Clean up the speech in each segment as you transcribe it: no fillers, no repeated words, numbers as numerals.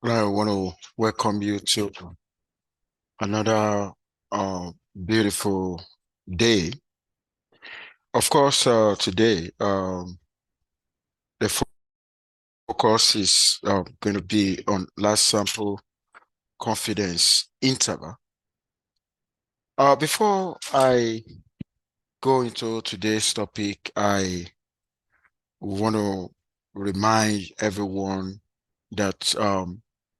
I want to welcome you to another uh, beautiful day. Of course, today the focus is going to be on last sample confidence interval. Before I go into today's topic, I want to remind everyone that,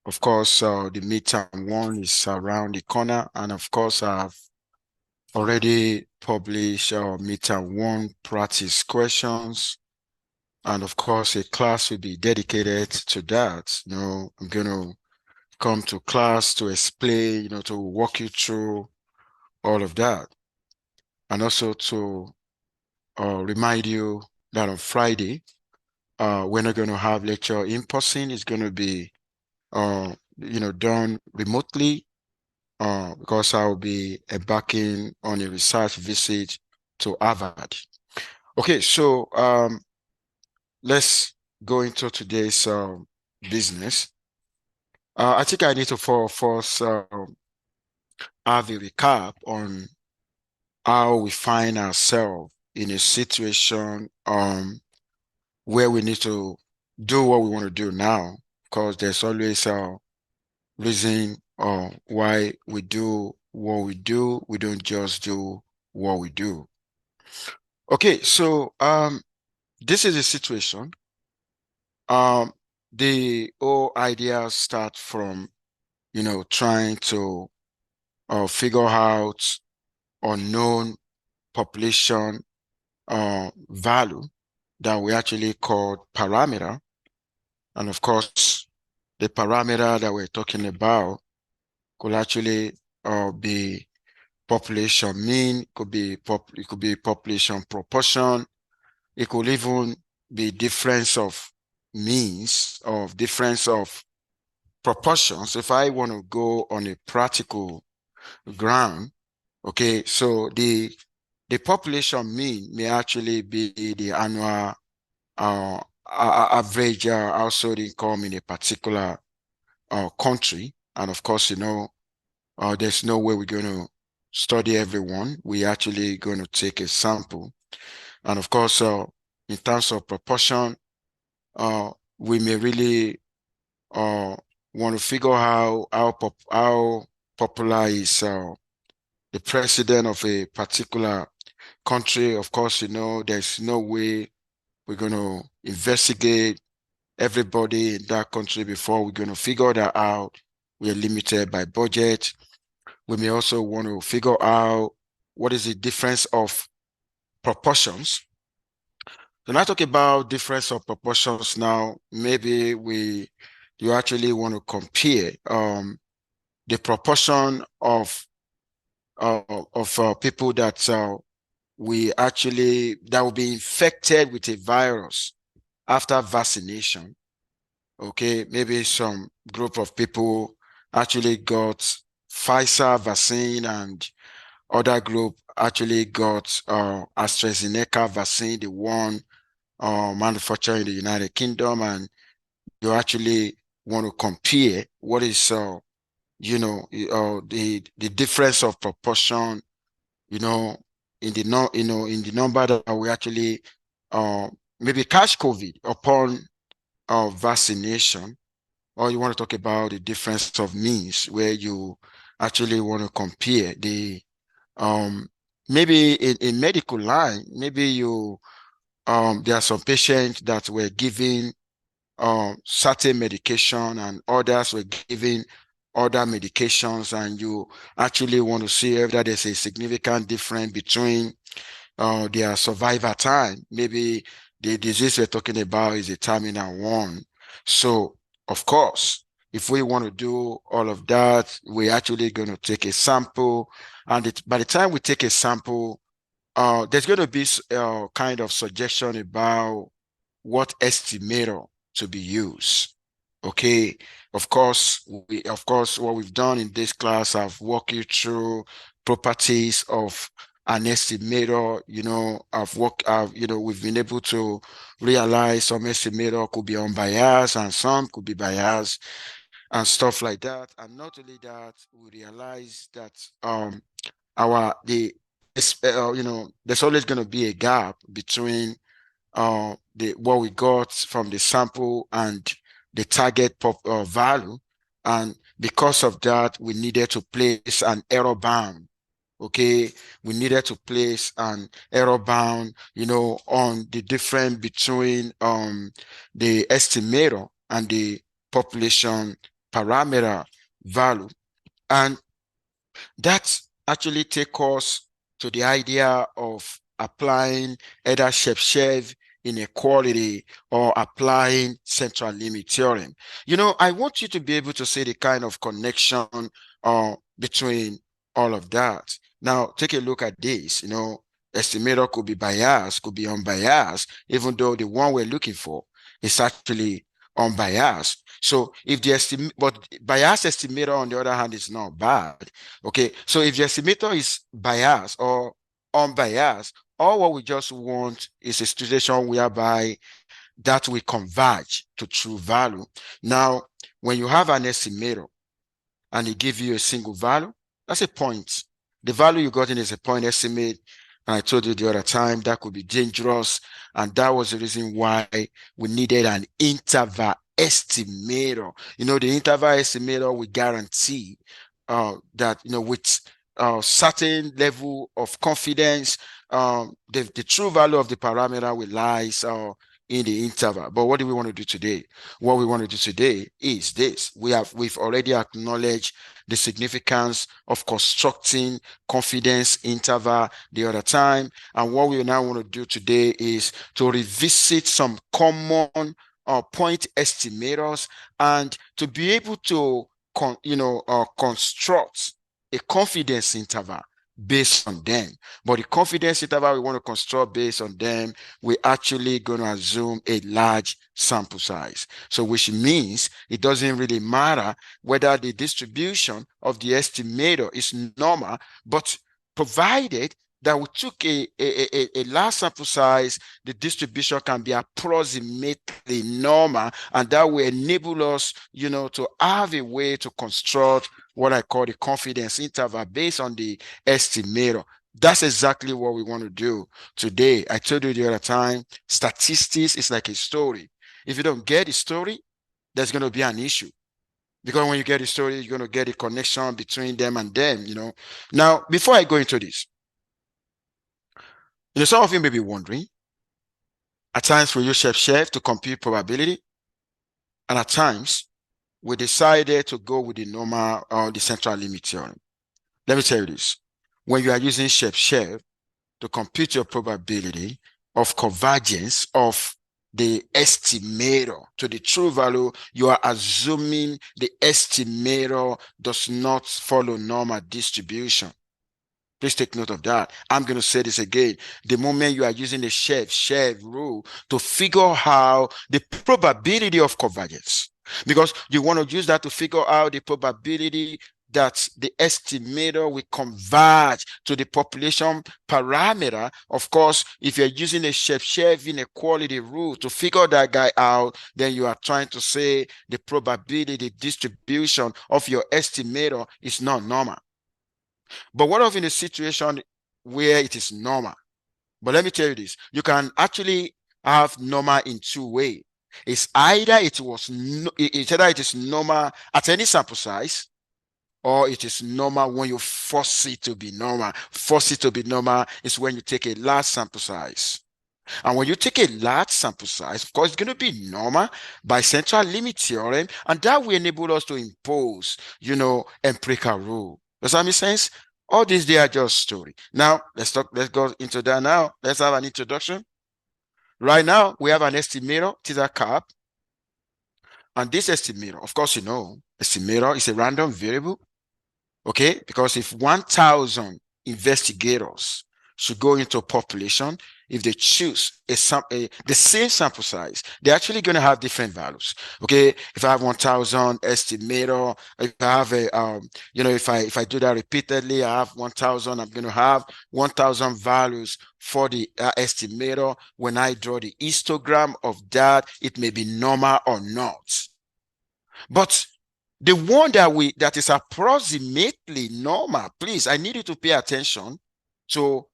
of course, the midterm one is around the corner, and of course, I've already published our midterm one practice questions. And of course, a class will be dedicated to that. I'm going to come to class to explain, to walk you through all of that. And also to remind you that on Friday, we're not going to have lecture in person. It's going to be, done remotely because I'll be embarking on a research visit to Harvard. Okay, so let's go into today's business. I think I need to first have a recap on how we find ourselves in a situation where we need to do what we want to do now, because there's always a reason why we do what we do. We don't just do what we do. Okay, so this is a situation. Um, the whole idea start from, trying to figure out unknown population value that we actually call parameter. And of course, the parameter that we're talking about could actually be population mean, it could be population proportion, it could even be difference of means of difference of proportions. If I want to go on a practical ground, okay, so the population mean may actually be the annual average household income in a particular country. And of course, there's no way we're going to study everyone. We actually going to take a sample. And of course, in terms of proportion, we may really want to figure out how popular is the president of a particular country. Of course, there's no way we're going to investigate everybody in that country before we're going to figure that out. We are limited by budget. We may also want to figure out what is the difference of proportions. When I talk about difference of proportions now, maybe you actually want to compare the proportion of people that that will be infected with a virus after vaccination. Okay, maybe some group of people actually got Pfizer vaccine and other group actually got AstraZeneca vaccine, the one manufactured in the United Kingdom, and you actually want to compare what is the difference of proportion, you know, in the no, in the number that we actually maybe catch COVID upon vaccination, or you want to talk about the difference of means where you actually want to compare the maybe in medical line, maybe there are some patients that were given certain medication and others were given other medications, and you actually want to see if that there's a significant difference between their survival time. Maybe the disease we're talking about is a terminal one. So, of course, if we want to do all of that, we're actually going to take a sample. And by the time we take a sample, there's going to be kind of suggestion about what estimator to be used. Okay. Of course, what we've done in this class, I've walked you through properties of an estimator. We've been able to realize some estimator could be unbiased and some could be biased. and stuff like that. And not only that, we realize that our the there's always going to be a gap between the what we got from the sample and the target value, and because of that, we needed to place an error bound. Okay, we needed to place an error bound, on the difference between the estimator and the population parameter value. And that actually take us to the idea of applying either Chebyshev inequality or applying central limit theorem. I want you to be able to see the kind of connection between all of that. Now, take a look at this. Estimator could be biased, could be unbiased, even though the one we're looking for is actually unbiased. So if the but biased estimator on the other hand is not bad. Okay, so if the estimator is biased or unbiased, all what we just want is a situation whereby that will converge to true value. Now, when you have an estimator and he give you a single value, that's a point. The value you got in is a point estimate. And I told you the other time that could be dangerous. And that was the reason why we needed an interval estimator. The interval estimator will guarantee that, with certain level of confidence, the true value of the parameter will lies in the interval. But what do we want to do today? What we want to do today is this. We've already acknowledged the significance of constructing confidence interval the other time. And what we now want to do today is to revisit some common point estimators and to be able to construct a confidence interval based on them. But the confidence interval we want to construct based on them, we're actually going to assume a large sample size. So which means it doesn't really matter whether the distribution of the estimator is normal, but provided that we took a large sample size, the distribution can be approximately normal, and that will enable us, to have a way to construct what I call the confidence interval based on the estimator. That's exactly what we want to do today. I told you the other time, statistics is like a story. If you don't get the story, there's going to be an issue. Because when you get the story, you're going to get a connection between them and them, Now, before I go into this, some of you may be wondering, at times we use Chebyshev to compute probability, and at times we decided to go with the normal or the central limit theorem. Let me tell you this. When you are using Chebyshev to compute your probability of convergence of the estimator to the true value, you are assuming the estimator does not follow normal distribution. Please take note of that. I'm going to say this again. The moment you are using the Chebyshev rule to figure out the probability of convergence, because you want to use that to figure out the probability that the estimator will converge to the population parameter. Of course, if you're using a Chebyshev inequality rule to figure that guy out, then you are trying to say the probability distribution of your estimator is not normal. But what if in a situation where it is normal? But let me tell you this, you can actually have normal in two ways. It's either it is normal at any sample size, or it is normal when you force it to be normal. Force it to be normal is when you take a large sample size. And when you take a large sample size, of course, it's going to be normal by central limit theorem, and that will enable us to impose, empirical rule. Does that make sense? All these, they are just story. Now, let's go into that now. Let's have an introduction. Right now, we have an estimator, theta cap. And this estimator, of course, estimator is a random variable. Okay, because if 1,000 investigators should go into a population, if they choose the same sample size, they're actually going to have different values. Okay, if I have 1,000 estimator, if I have if I do that repeatedly, I have 1,000. I'm going to have 1,000 values for the estimator. When I draw the histogram of that, it may be normal or not. But The one that is approximately normal, please, I need you to pay attention to,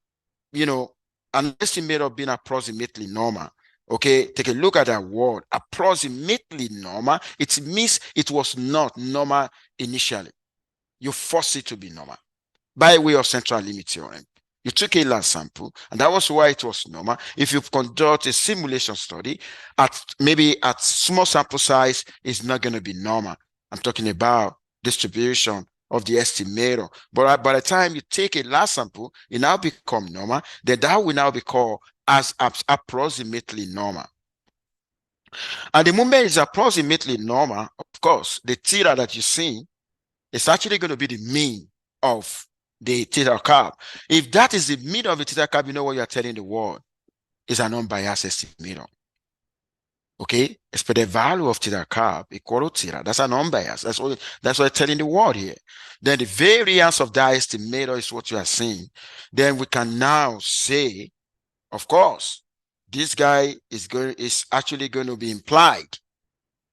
an estimate of being approximately normal. Okay, take a look at that word, approximately normal. It means it was not normal initially. You force it to be normal by way of central limit theorem. You took a large sample, and that was why it was normal. If you conduct a simulation study at small sample size, it's not going to be normal. I'm talking about distribution of the estimator. But by the time you take a large sample, it now become normal. Then that will now be called as approximately normal. And the moment it's approximately normal, of course, the theta that you see is actually going to be the mean of the theta curve. If that is the mean of the theta curve, you know what you're telling the world is an unbiased estimator. Okay, expected value of theta curve equal to theta. That's an unbiased. That's what I'm telling the world here. Then the variance of that estimator is what you are seeing. Then we can now say, of course, this guy is actually going to be implied.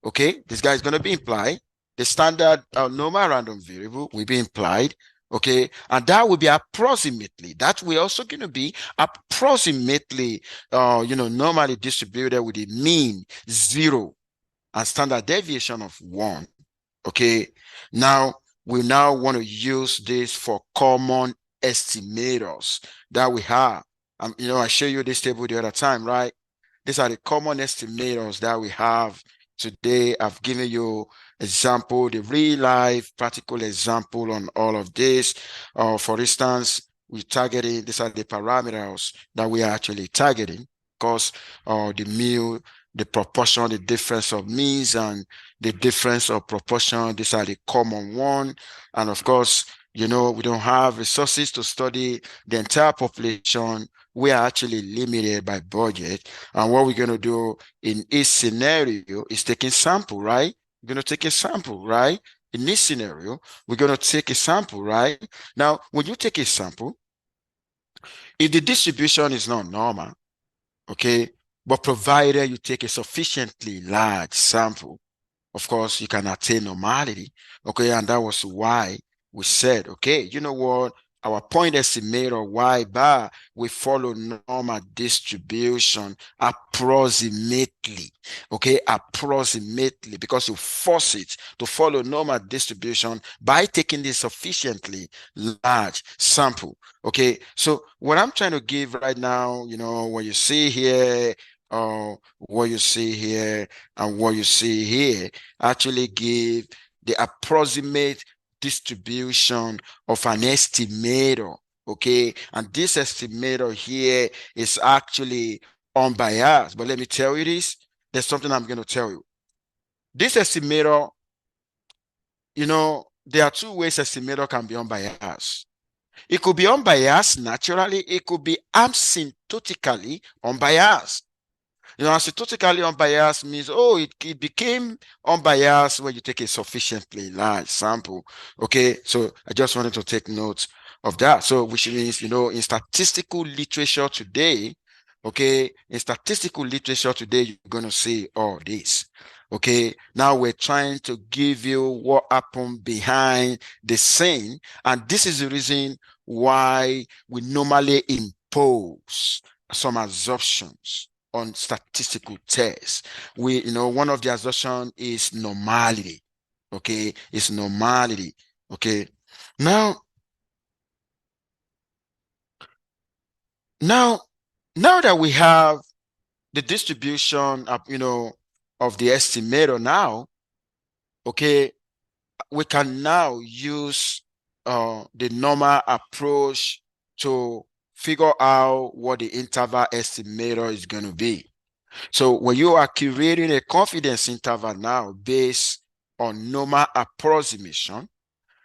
Okay, this guy is going to be implied. The standard normal random variable will be implied. Okay, and that will be approximately. That will also going to be approximately, normally distributed with a mean 0 and standard deviation of 1. Okay, now we now want to use this for common estimators that we have. I showed you this table the other time, right? These are the common estimators that we have today. I've given you example, the real life practical example on all of this. For instance, we're targeting, these are the parameters that we are actually targeting, because the mu, the proportion, the difference of means, and the difference of proportion, these are the common one. And of course, we don't have resources to study the entire population. We are actually limited by budget. And what we're going to do in each scenario is taking sample, right? We're going to take a sample, right? In this scenario, we're going to take a sample, right? Now, when you take a sample, if the distribution is not normal, okay, but provided you take a sufficiently large sample, of course, you can attain normality, okay? And that was why we said, okay, you know what? Our point estimator Y bar, we follow normal distribution approximately, okay? Approximately, because you force it to follow normal distribution by taking this sufficiently large sample, okay? So what I'm trying to give right now, what you see here, what you see here, and what you see here actually give the approximate distribution of an estimator, okay? And this estimator here is actually unbiased. But let me tell you this, there's something I'm going to tell you. This estimator, there are two ways estimator can be unbiased. It could be unbiased naturally, it could be asymptotically unbiased. Asymptotically unbiased means, it became unbiased when you take a sufficiently large sample. Okay, so I just wanted to take note of that. So which means, in statistical literature today, okay, you're going to see all this. Okay, now we're trying to give you what happened behind the scene. And this is the reason why we normally impose some assumptions on statistical tests. One of the assumptions is normality. Okay, it's normality. Okay, now that we have the distribution of the estimator now, okay, we can now use the normal approach to figure out what the interval estimator is going to be. So when you are creating a confidence interval now based on normal approximation,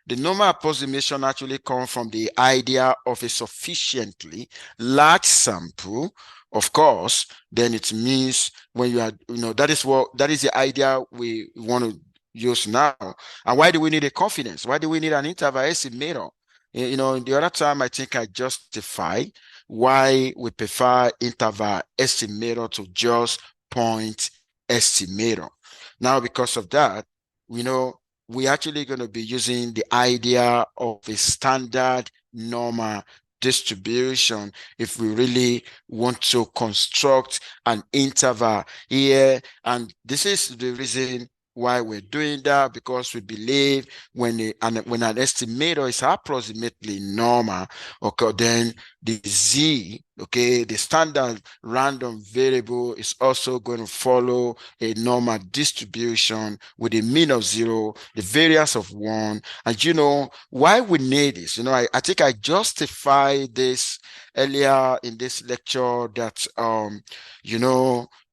the normal approximation actually comes from the idea of a sufficiently large sample. Of course, then it means when you are, that is the idea we want to use now. And why do we need a confidence? Why do we need an interval estimator? The other time I think I justified why we prefer interval estimator to just point estimator. Now, because of that, we we're actually going to be using the idea of a standard normal distribution if we really want to construct an interval here. And this is the reason why we're doing that, because we believe when when an estimator is approximately normal, okay, then the z, okay, the standard random variable is also going to follow a normal distribution with a mean of 0, the variance of 1. And why we need this, I think I justified this earlier in this lecture that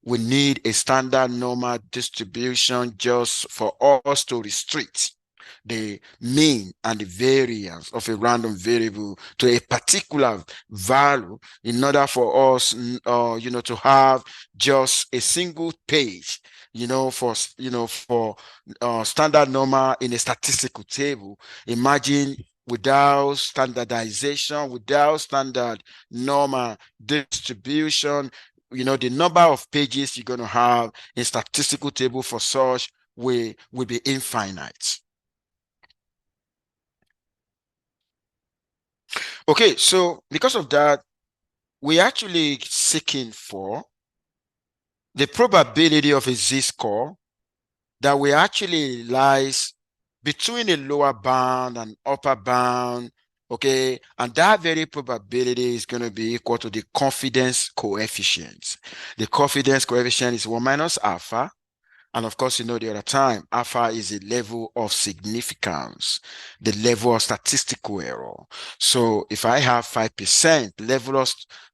we need a standard normal distribution just for us to restrict the mean and the variance of a random variable to a particular value in order for us, to have just a single page, for standard normal in a statistical table. Imagine without standardization, without standard normal distribution, the number of pages you're going to have in statistical table for such will be infinite. Okay, so because of that, we're actually seeking for the probability of a z-score that will actually lies between a lower bound and upper bound, okay? And that very probability is going to be equal to the confidence coefficient. The confidence coefficient is 1 minus alpha. And of course, the other time, alpha is a level of significance, the level of statistical error. So if I have 5% level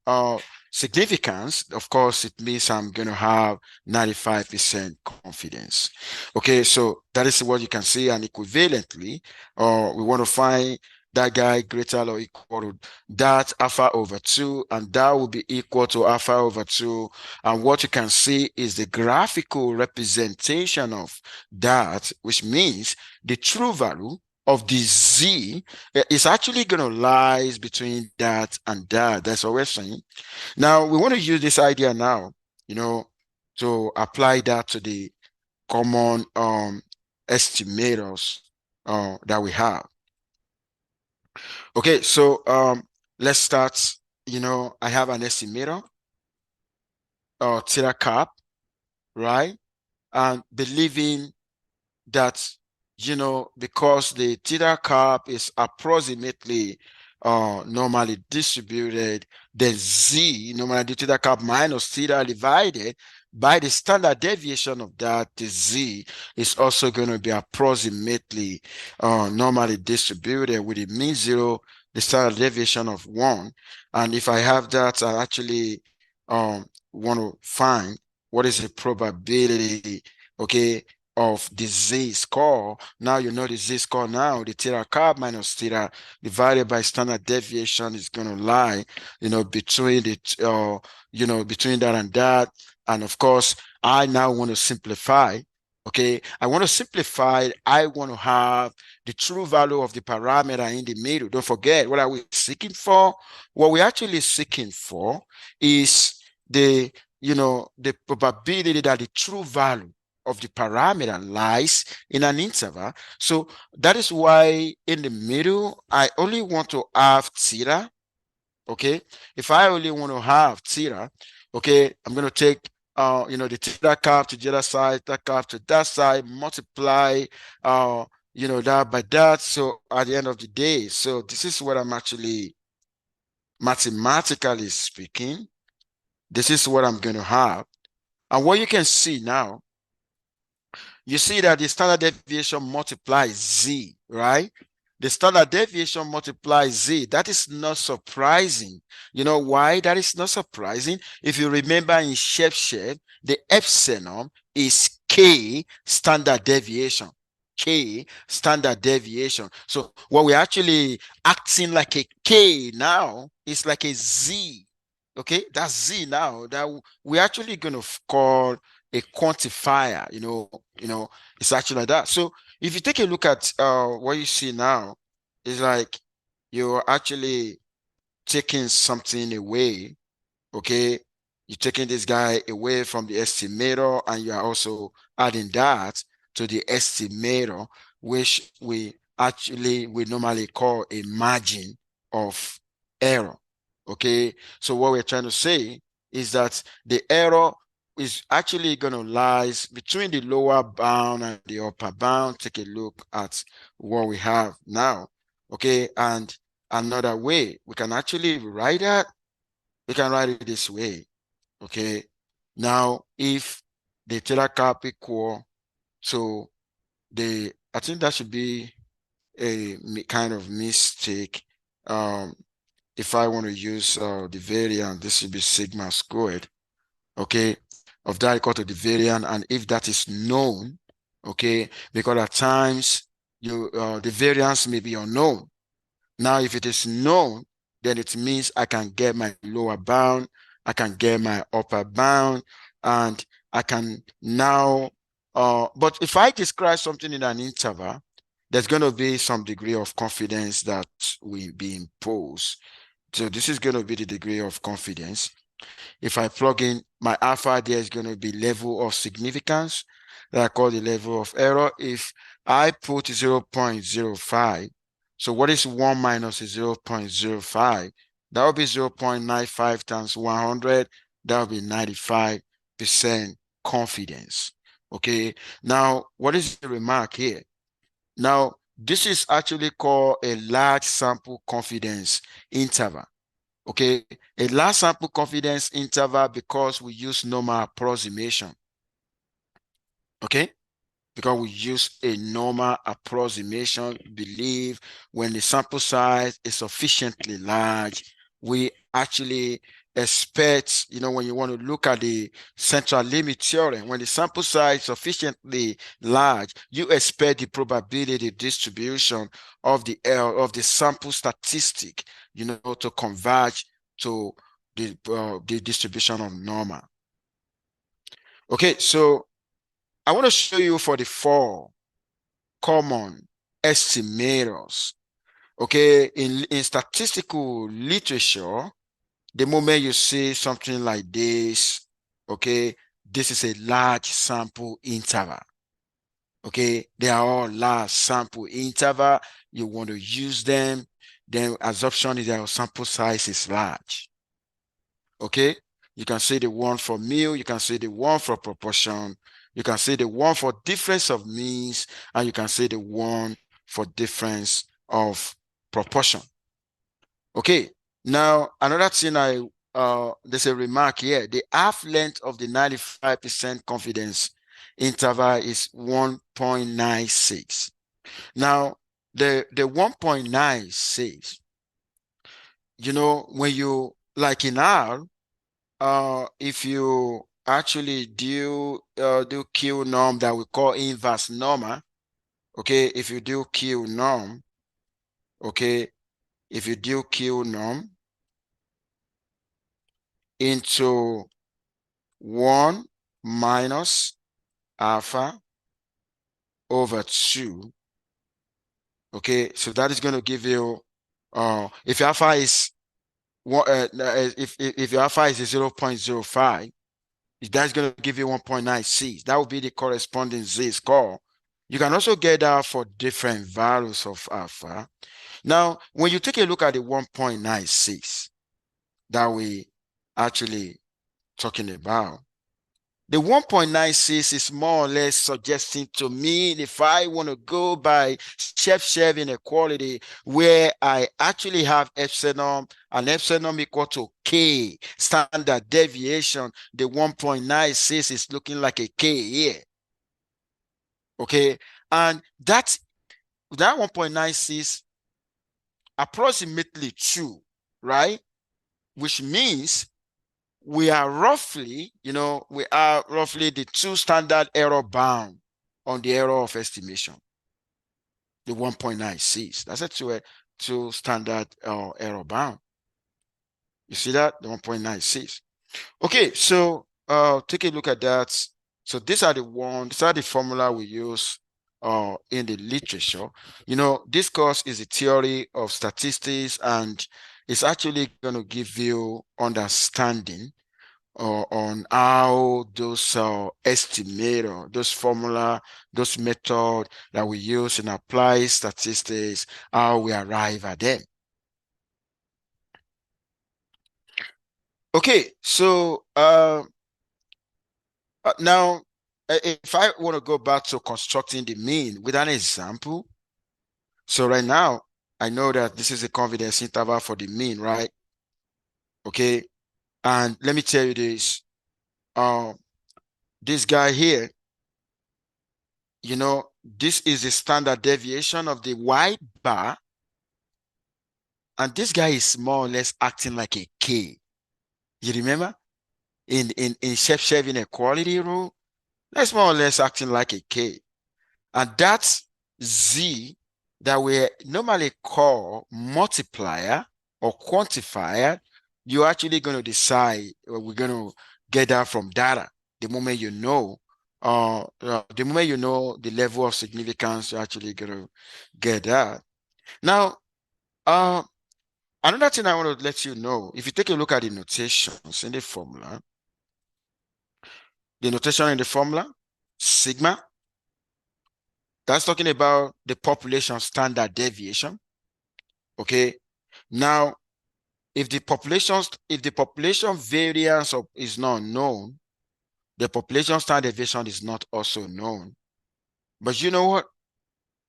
of significance, of course, it means I'm going to have 95% confidence. Okay, so that is what you can see. And equivalently, we want to find that guy greater or equal to that alpha over 2, and that will be equal to alpha over 2. And what you can see is the graphical representation of that, which means the true value of the z is actually going to lie between that and that. That's what we're saying. Now, we want to use this idea now, to apply that to the common estimators that we have. Okay, so let's start. I have an estimator or theta cap, right? And believing that, because the theta cap is approximately normally distributed, the z, normally theta cap minus theta divided by the standard deviation of that, the z is also going to be approximately normally distributed with a mean 0, the standard deviation of 1. And if I have that, I actually want to find what is the probability, okay, of the z-score. Now you know the z-score now, the theta cap minus theta divided by standard deviation is going to lie, between the, between that and that. And of course, I now want to simplify. Okay, I want to simplify. I want to have the true value of the parameter in the middle. Don't forget, what are we seeking for? What we're actually seeking for is the probability that the true value of the parameter lies in an interval. So that is why in the middle, I only want to have theta. Okay, if I only want to have theta, okay, I'm going to take the theta cap to the other side, that cap to that side, multiply that by that. So at the end of the day, so this is what I'm actually, mathematically speaking, this is what I'm going to have. And what you can see now, you see that the standard deviation multiplies z, right? The standard deviation multiplies z. That is not surprising. You know why that is not surprising? If you remember in Chebyshev, the epsilon is k standard deviation. K standard deviation. So what we're actually acting like a k now is like a z. Okay, that's z now that we're actually going to call a quantifier. It's actually like that. So if you take a look at what you see now, it's like you're actually taking something away. Okay, you're taking this guy away from the estimator, and you are also adding that to the estimator, which we normally call a margin of error. Okay, so what we're trying to say is that the error is actually going to lies between the lower bound and the upper bound. Take a look at what we have now. Okay, and another way we can actually write that, we can write it this way. Okay, now if the theta cap equal to I think that should be a kind of mistake. If I want to use the variant, this should be sigma squared, okay, of that equal to the variant. And if that is known, okay, because at times the variance may be unknown. Now, if it is known, then it means I can get my lower bound, I can get my upper bound, and I can now, but if I describe something in an interval, there's going to be some degree of confidence that will be imposed. So this is going to be the degree of confidence. If I plug in my alpha, there is going to be level of significance that I call the level of error. If I put 0.05, so what is 1 minus 0.05? That will be 0.95 times 100. That will be 95% confidence. Okay. Now, what is the remark here? Now, this is actually called a large sample confidence interval. Okay, a large sample confidence interval because we use normal approximation. Okay, because we use a normal approximation, believe when the sample size is sufficiently large, we actually expect, when you want to look at the central limit theorem, when the sample size is sufficiently large, you expect the probability distribution of the sample statistic, to converge to the distribution of normal. Okay, so I want to show you for the 4 common estimators. Okay, in statistical literature, the moment you see something like this, okay, this is a large sample interval. Okay, they are all large sample interval. You want to use them, then assumption is that sample size is large. Okay, you can see the one for mu, you can see the one for proportion, you can see the one for difference of means, and you can see the one for difference of proportion. Okay, now another thing there's a remark here. The half length of the 95% confidence interval is 1.96. Now, the 1.96, when you, like in R, if you actually do Q norm that we call inverse normal, okay, if you do Q norm, okay, if you do Q norm into 1 minus alpha over 2, okay, so that is going to give you, if alpha is if your alpha is 0.05, that's going to give you 1.96. That will be the corresponding z-score. You can also get that for different values of alpha. Now, when you take a look at the 1.96 that we actually talking about, the 1.96 is more or less suggesting to me, if I want to go by Chebyshev inequality, where I actually have epsilon and epsilon equal to K, standard deviation, the 1.96 is looking like a K here. Okay, and that 1.96 approximately 2, right? Which means we are roughly the 2 standard error bound on the error of estimation, the 1.96. That's a 2 standard error bound. You see that? The 1.96. Okay, so take a look at that. So these are the formula we use in the literature. This course is a theory of statistics, and it's actually going to give you understanding on how those estimator, those formula, those method that we use and apply statistics, how we arrive at them. Okay, so now if I want to go back to constructing the mean with an example, so right now I know that this is a confidence interval for the mean, right? Okay, and let me tell you this. This guy here, you know, this is the standard deviation of the white bar, and this guy is more or less acting like a K. You remember in Chebyshev inequality rule, that's more or less acting like a K, and that's Z that we normally call multiplier or quantifier. You're actually going to decide, or we're going to get that from data. The moment you know, the level of significance, you're actually going to get that. Now, another thing I want to let you know, if you take a look at the notations in the formula, sigma, that's talking about the population standard deviation. Okay. Now, if the population variance is not known, the population standard deviation is not also known. But you know what?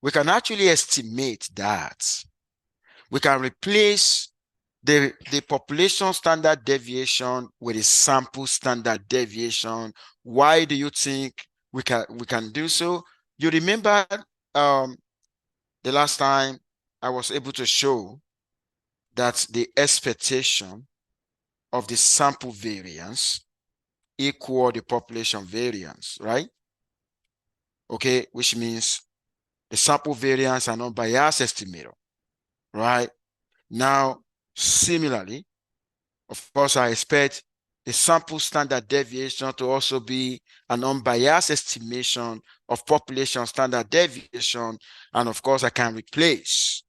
We can actually estimate that. We can replace the population standard deviation with a sample standard deviation. Why do you think we can do so? You remember the last time I was able to show that the expectation of the sample variance equal the population variance, right? Okay, which means the sample variance and unbiased estimator, right? Now, similarly, of course, I expect the sample standard deviation to also be an unbiased estimation of population standard deviation. And of course, I can replace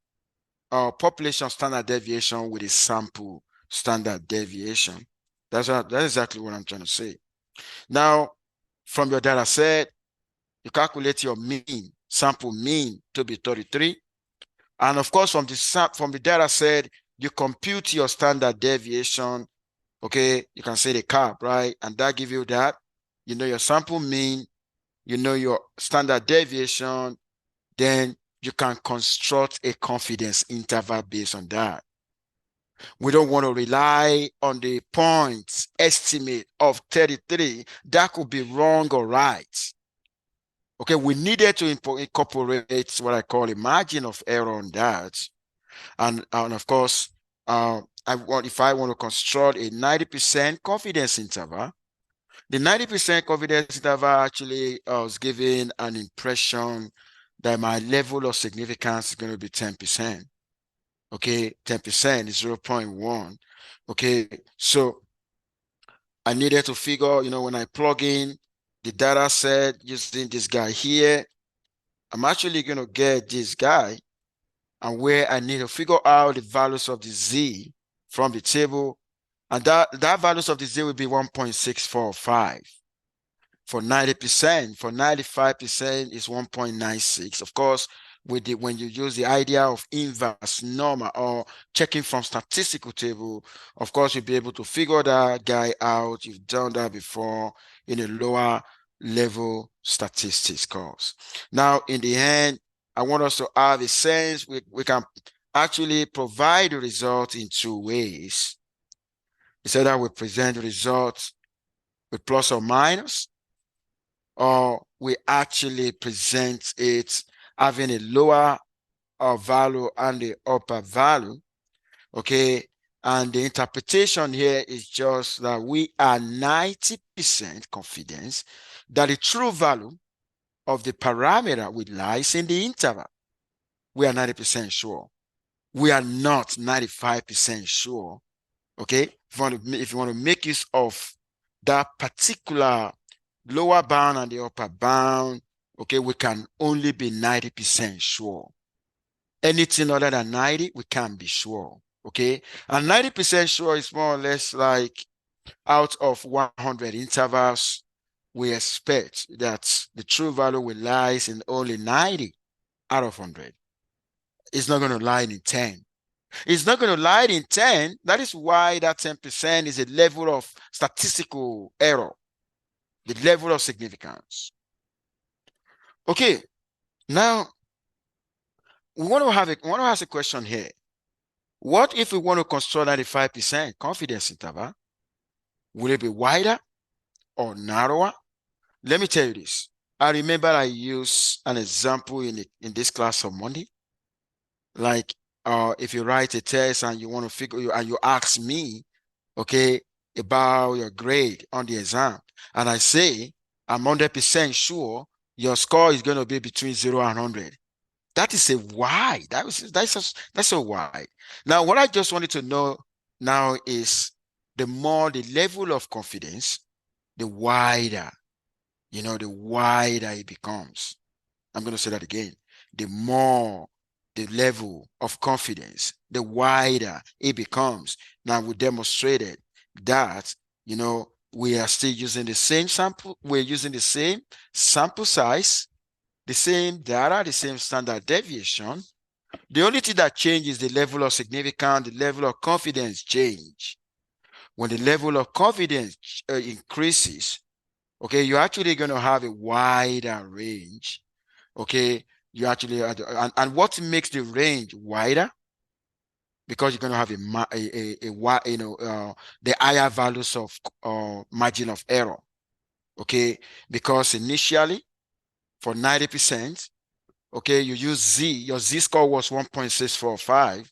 population standard deviation with a sample standard deviation. That's exactly what I'm trying to say. Now, from your data set, you calculate your mean, sample mean to be 33. And of course, from the data set, you compute your standard deviation. Okay, you can say the CAP, right? And that give you that. You know your sample mean, you know your standard deviation, then you can construct a confidence interval based on that. We don't want to rely on the points estimate of 33. That could be wrong or right. Okay, we needed to incorporate what I call a margin of error on that. And of course, if I want to construct a 90% confidence interval, the 90% confidence interval actually was giving an impression that my level of significance is going to be 10%. Okay, 10% is 0.1. Okay, so I needed to figure, when I plug in the data set using this guy here, I'm actually going to get this guy, and where I need to figure out the values of the Z from the table. And that values of the Z will be 1.645. For 90%, for 95% is 1.96. Of course, when you use the idea of inverse normal or checking from statistical table, of course, you'll be able to figure that guy out. You've done that before in a lower level statistics course. Now, in the end, I want us to have a sense we can actually provide the result in two ways. It's either we present the results with plus or minus, or we actually present it having a lower value and the upper value. Okay, and the interpretation here is just that we are 90% confidence that the true value of the parameter which lies in the interval. We are 90% sure. We are not 95% sure. Okay, if you want to make use of that particular lower bound and the upper bound, okay, we can only be 90% sure. Anything other than 90, we can't be sure. Okay, and 90% sure is more or less like out of 100 intervals, we expect that the true value will lie in only 90 out of 100. It's not going to lie in 10. It's not going to lie in 10. That is why that 10% is a level of statistical error, the level of significance. Okay, now we want to ask a question here. What if we want to construct 95% confidence interval? Will it be wider or narrower? Let me tell you this. I remember I used an example in this class on Monday. Like, if you write a test and you want to figure, and you ask me, okay, about your grade on the exam, and I say, I'm 100% sure your score is going to be between 0 and 100. That is a why. That's a why. Now, what I just wanted to know now is the more the level of confidence, the wider, the wider it becomes. I'm going to say that again. The more the level of confidence, the wider it becomes. Now, we demonstrated that, we are still using the same sample. We're using the same sample size, the same data, the same standard deviation. The only thing that changes the level of significance, the level of confidence change. When the level of confidence increases, okay, you're actually going to have a wider range. Okay, you actually and what makes the range wider? Because you're going to have the higher values of margin of error. Okay, because initially for 90%, okay, you use Z, your Z score was 1.645,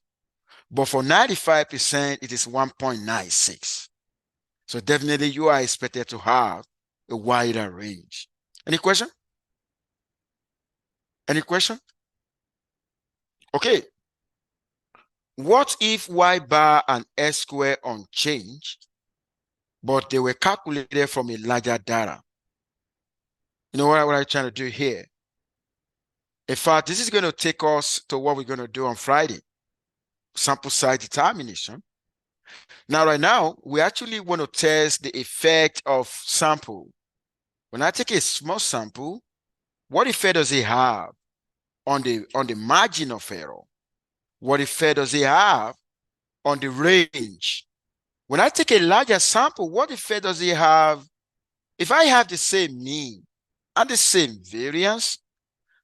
but for 95%, it is 1.96. So definitely you are expected to have a wider range. Any question? Any question? Okay. What if Y bar and S square unchanged, but they were calculated from a larger data? You know what I'm trying to do here? In fact, this is going to take us to what we're going to do on Friday, sample size determination. Now, right now, we actually want to test the effect of sample. When I take a small sample, what effect does it have on the margin of error? What effect does it have on the range? When I take a larger sample, what effect does it have? If I have the same mean and the same variance,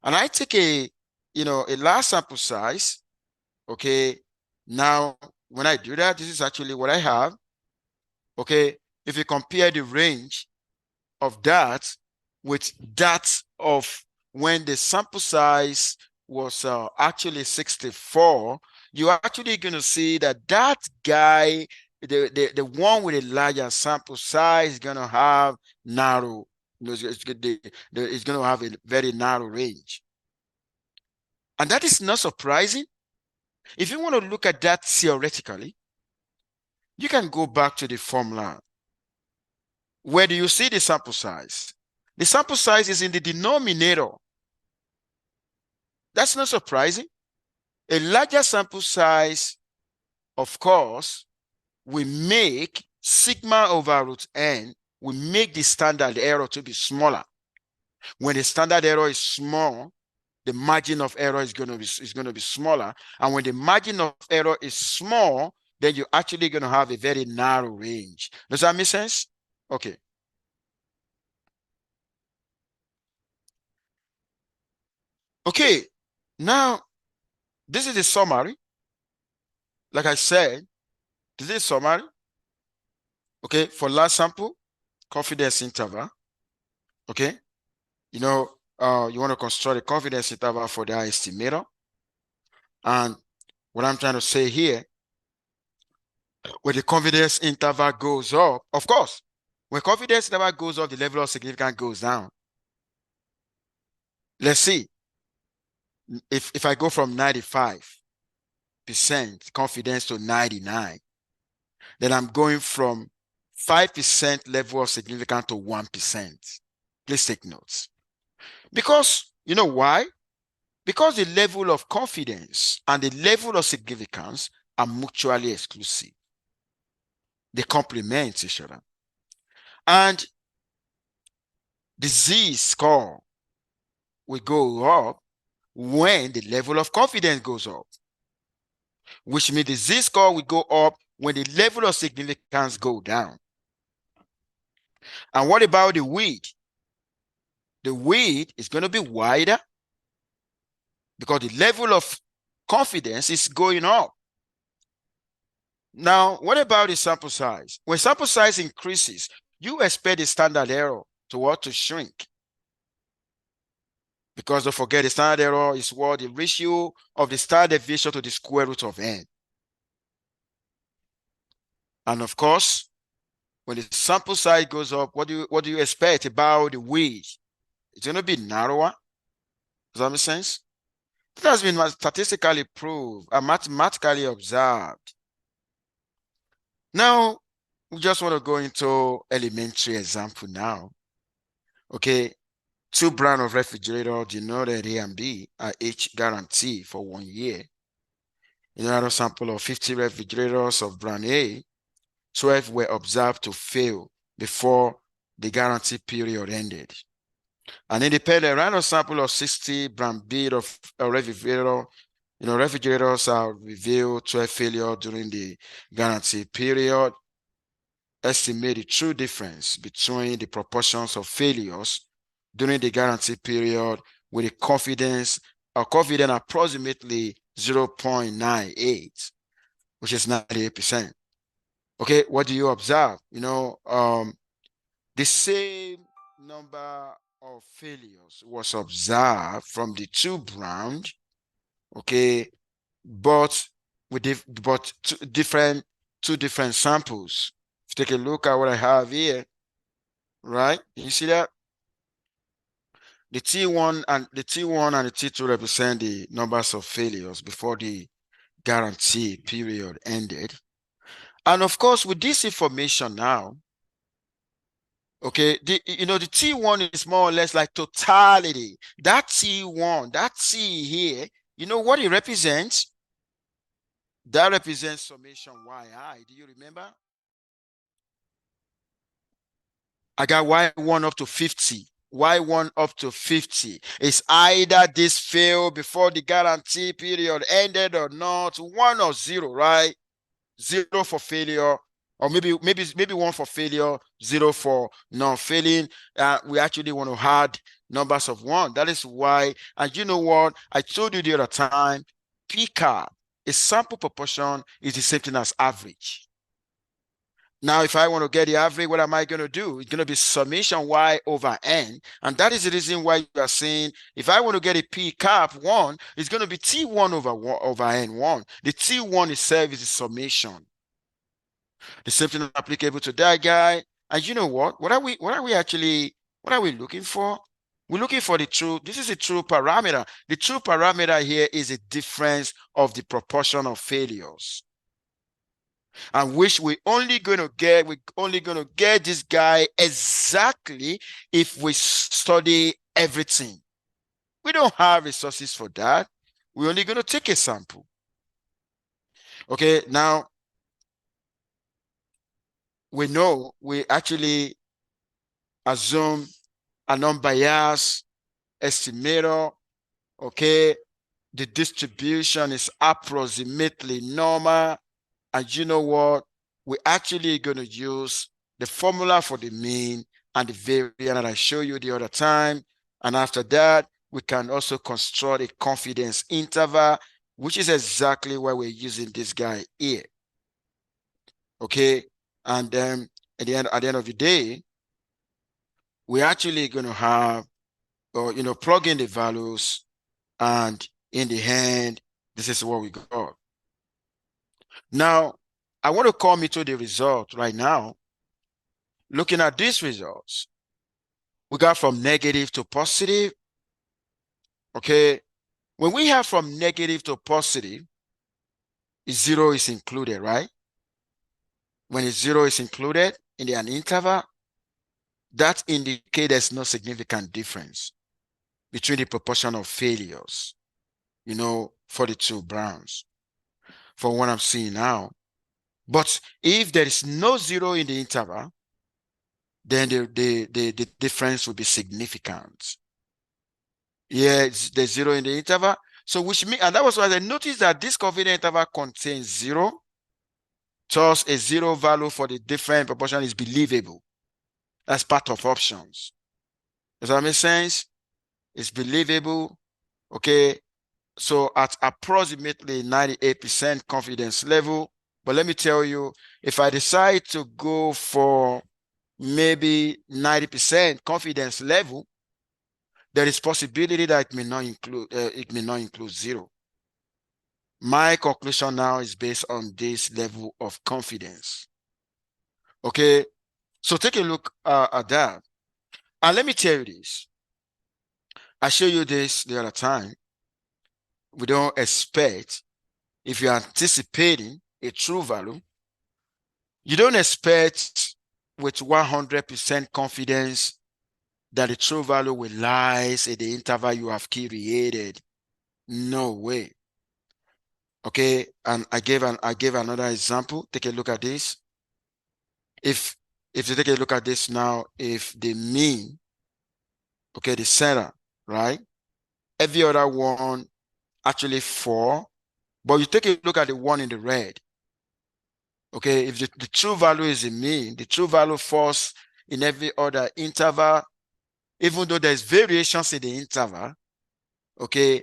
and I take a large sample size, okay, now when I do that, this is actually what I have. Okay, if you compare the range of that with that of when the sample size was actually 64, you're actually going to see that that guy, the one with a larger sample size, is going to have narrow, it's going to have a very narrow range. And that is not surprising. If you want to look at that theoretically, you can go back to the formula. Where do you see the sample size? The sample size is in the denominator. That's not surprising. A larger sample size, of course, will make sigma over root n, will make the standard error to be smaller. When the standard error is small, the margin of error is going to be smaller. And when the margin of error is small, then you're actually going to have a very narrow range. Does that make sense? Okay. Okay, now this is the summary. Like I said, this is a summary. Okay, for last sample, confidence interval. Okay, you want to construct a confidence interval for the estimator. And what I'm trying to say here, when the confidence interval goes up, of course, when confidence interval goes up, the level of significance goes down. Let's see. If I go from 95% confidence to 99, then I'm going from 5% level of significance to 1%. Please take notes. Because, you know why? Because the level of confidence and the level of significance are mutually exclusive. They complement each other. And the Z-score will go up when the level of confidence goes up, which means the Z-score will go up when the level of significance go down. And what about the width? The width is going to be wider because the level of confidence is going up. Now, what about the sample size? When sample size increases, you expect the standard error to shrink. Because don't forget, the standard error is what? The ratio of the standard deviation to the square root of n. And of course, when the sample size goes up, what do you expect about the width? It's going to be narrower. Does that make sense? It has been statistically proved and mathematically observed. Now, we just want to go into elementary example now. Okay, 2 brand of refrigerator denoted A and B are each guaranteed for 1 year. In another sample of 50 refrigerators of brand A, 12 were observed to fail before the guarantee period ended. An independent random sample of 60 brand B of a refrigerator, refrigerators are revealed 12 failure during the guarantee period. Estimate the true difference between the proportions of failures during the guarantee period with a confident approximately 0.98, which is 98%. Okay, what do you observe? The same number of failures was observed from the 2 brand, okay, but with two different samples. If you take a look at what I have here, right? You see that? The T1 and the T2 represent the numbers of failures before the guarantee period ended. And of course, with this information now, okay, the T1 is more or less like totality. That T1, that T here, you know what it represents? That represents summation yi. Do you remember? I got y1 up to 50. Y1 up to 50. It's either this failed before the guarantee period ended or not. 1 or 0, right? 0 for failure, or maybe 1 for failure, 0 for non-failing. We actually want to add numbers of 1. That is why, and you know what? I told you the other time, p-cap, a sample proportion, is the same thing as average. Now, if I want to get the average, what am I going to do? It's going to be summation y over n. And that is the reason why you are saying, if I want to get a p-cap 1, it's going to be t1 over n1. The t1 itself is a summation. The same thing applicable to that guy. And you know what? What are we looking for? We're looking for the true, this is a true parameter. The true parameter here is a difference of the proportion of failures. And which we're only going to get this guy exactly if we study everything. We don't have resources for that. We're only going to take a sample. Okay, now we actually assume a non-biased estimator. Okay, the distribution is approximately normal. And you know what? We're actually going to use the formula for the mean and the variance that I showed you the other time. And after that, we can also construct a confidence interval, which is exactly why we're using this guy here. Okay, and then at the end of the day, we're actually going to have, plug in the values, and in the end, this is what we got. Now, I want to come into the result right now. Looking at these results, we got from negative to positive. Okay, when we have from negative to positive, 0 is included, right? When 0 is included in an interval, that indicates there's no significant difference between the proportion of failures, for the 2 brands. For what I'm seeing now, But if there is no zero in the interval, then the difference will be significant. Yeah, there's zero in the interval. So which means, and that was why I noticed that this confidence interval contains zero. Thus, a zero value for the different proportion is believable. That's part of options. Does that make sense? It's believable. Okay. So at approximately 98% confidence level, but let me tell you, if I decide to go for maybe 90% confidence level, there is possibility that it may not include zero. My conclusion now is based on this level of confidence. Okay, so take a look at that. And let me tell you this. I showed you this the other time. We don't expect, if you're anticipating a true value, you don't expect with 100% confidence that the true value will lies in the interval you have created. No way. Okay, and I gave another example. Take a look at this. If you take a look at this now, if the mean, okay, the center, right? Every other one actually 4, but you take a look at the one in the red. Okay, if the true value is a mean, the true value falls in every other interval, even though there's variations in the interval. Okay,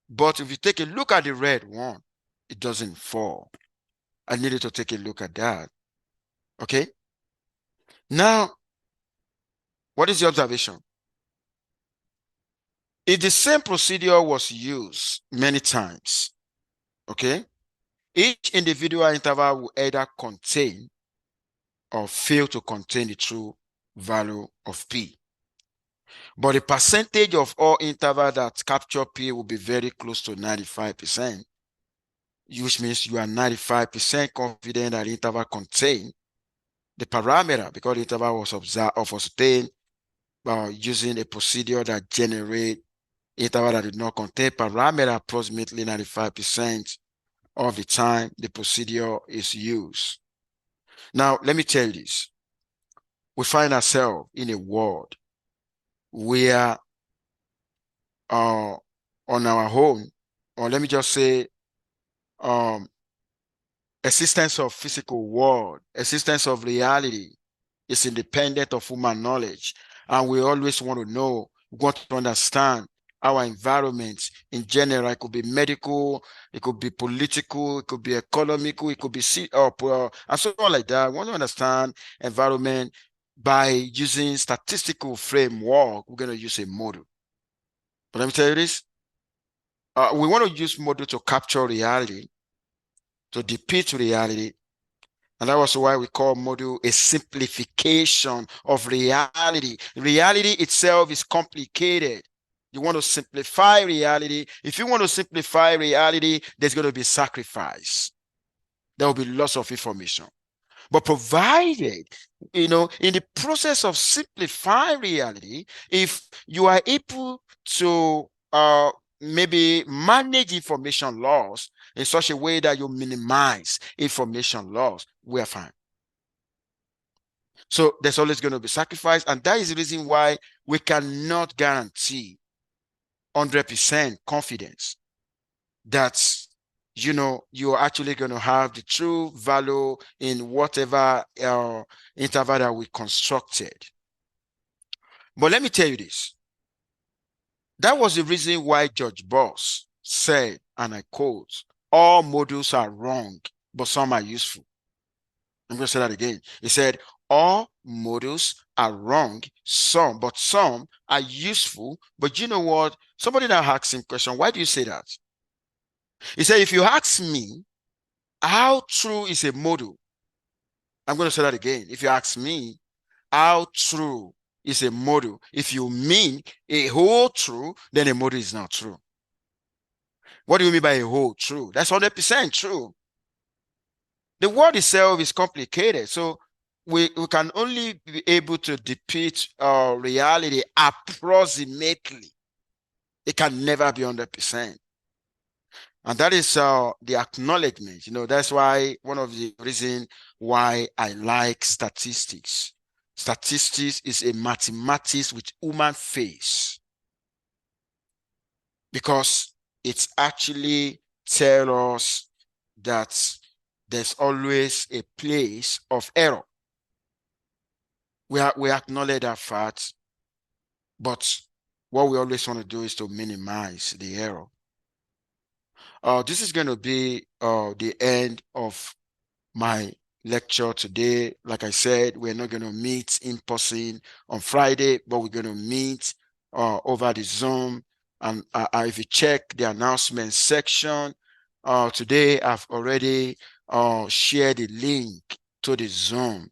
but if you take a look at the red one, it doesn't fall. I needed to take a look at that. Okay, now what is the observation? If the same procedure was used many times, okay, each individual interval will either contain or fail to contain the true value of P. But the percentage of all intervals that capture P will be very close to 95%, which means you are 95% confident that the interval contain the parameter, because the interval was obtained by using a procedure that generate interval that did not contain parameter approximately 95% of the time the procedure is used. Now, let me tell you this. We find ourselves in a world where on our own, or let me just say, existence of physical world, existence of reality is independent of human knowledge. And we always want to know, we want to understand our environment in general. It could be medical, it could be political, it could be economical, it could be and so on like that. We want to understand environment by using statistical framework. We're going to use a model. But let me tell you this. We want to use model to capture reality, to depict reality. And that was why we call model a simplification of reality. Reality itself is complicated. You want to simplify reality. If you want to simplify reality, there's going to be sacrifice. There will be lots of information. But provided, in the process of simplifying reality, if you are able to maybe manage information loss in such a way that you minimize information loss, we are fine. So there's always going to be sacrifice, and that is the reason why we cannot guarantee 100% confidence that you're actually going to have the true value in whatever interval that we constructed. But let me tell you this. That was the reason why George Boss said, and I quote, all models are wrong, but some are useful. I'm going to say that again. He said, all models are wrong, but some are useful. But you know what? Somebody now asked him question, why do you say that? He said, if you ask me, how true is a model? I'm going to say that again. If you ask me, how true is a model? If you mean a whole true, then a model is not true. What do you mean by a whole true? That's 100% true. The word itself is complicated. So we can only be able to depict reality approximately. It can never be 100%. And that is the acknowledgement. That's why one of the reasons why I like statistics. Statistics is a mathematics with human face, because it's actually tell us that there's always a place of error. We acknowledge that fact, but what we always want to do is to minimize the error. This is going to be the end of my lecture today. Like I said, we're not going to meet in person on Friday, but we're going to meet over the Zoom. And if you check the announcement section, today I've already shared the link to the Zoom,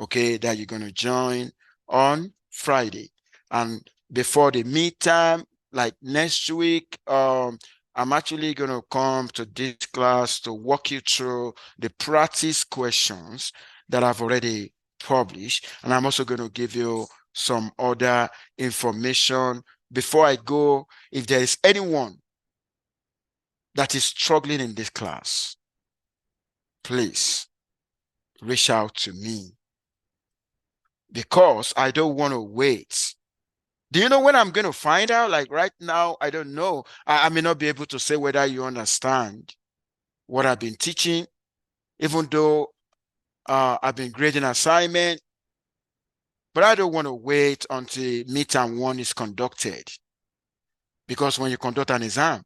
okay, that you're going to join on Friday. And before the midterm, like next week, I'm actually going to come to this class to walk you through the practice questions that I've already published. And I'm also going to give you some other information. Before I go, if there is anyone that is struggling in this class, please reach out to me, because I don't want to wait. Do you know when I'm going to find out? Like right now, I don't know. I may not be able to say whether you understand what I've been teaching, even though I've been grading assignment, but I don't want to wait until midterm one is conducted. Because when you conduct an exam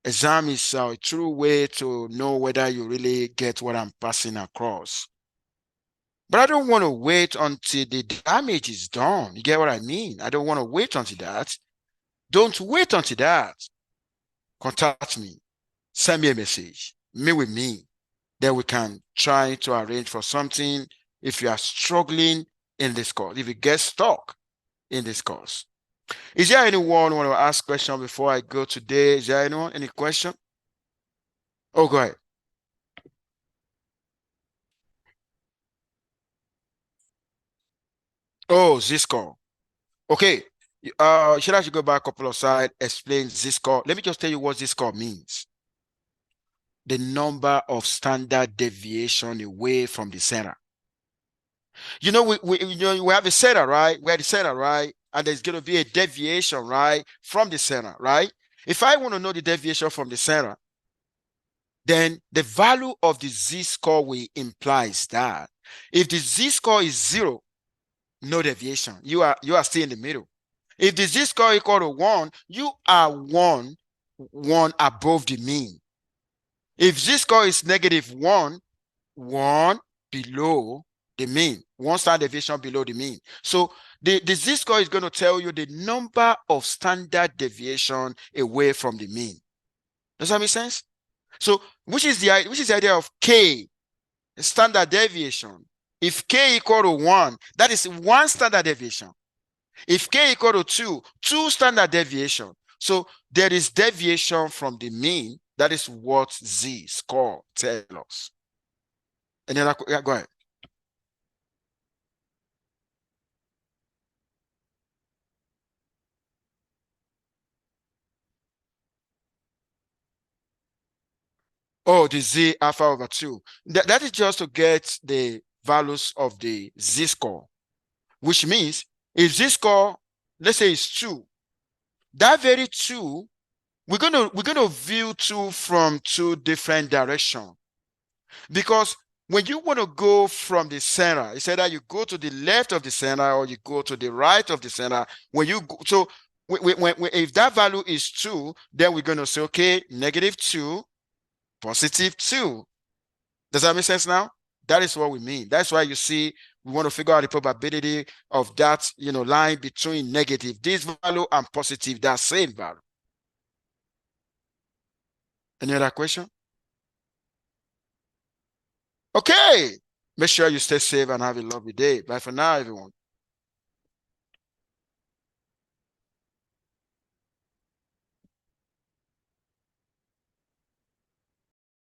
is a true way to know whether you really get what I'm passing across. But I don't want to wait until the damage is done. You get what I mean? I don't want to wait until that. Don't wait until that. Contact me. Send me a message. Meet with me. Then we can try to arrange for something if you are struggling in this course, if you get stuck in this course. Is there anyone who want to ask question before I go today? Is there anyone? Any question? Oh, go ahead. Oh, Z-score. Okay. Should I go back a couple of slides, explain Z-score? Let me just tell you what Z-score means. The number of standard deviation away from the center. We have a center, right? We have the center, right? And there's going to be a deviation, right, from the center, right? If I want to know the deviation from the center, then the value of the z-score will implies that if the z-score is 0, no deviation. You are still in the middle. If the z-score equal to 1, you are one above the mean. If z-score is -1, 1 below the mean, 1 standard deviation below the mean. So the z-score is going to tell you the number of standard deviation away from the mean. Does that make sense? So which is the idea of k, standard deviation? If k equal to 1, that is 1 standard deviation. If k equal to 2, 2 standard deviation. So there is deviation from the mean. That is what z-score tells us. Any other? Yeah, go ahead. Oh, the z alpha over 2. That is just to get the values of the z-score, which means if z-score, let's say it's 2, that very 2, we're gonna view 2 from 2 different directions. Because when you want to go from the center, it's either you go to the left of the center or you go to the right of the center. When you go, so if that value is 2, then we're going to say, okay, -2, +2. Does that make sense now? That is what we mean. That's why you see we want to figure out the probability of that, line between negative, this value, and positive, that same value. Any other question? Okay. Make sure you stay safe and have a lovely day. Bye for now, everyone.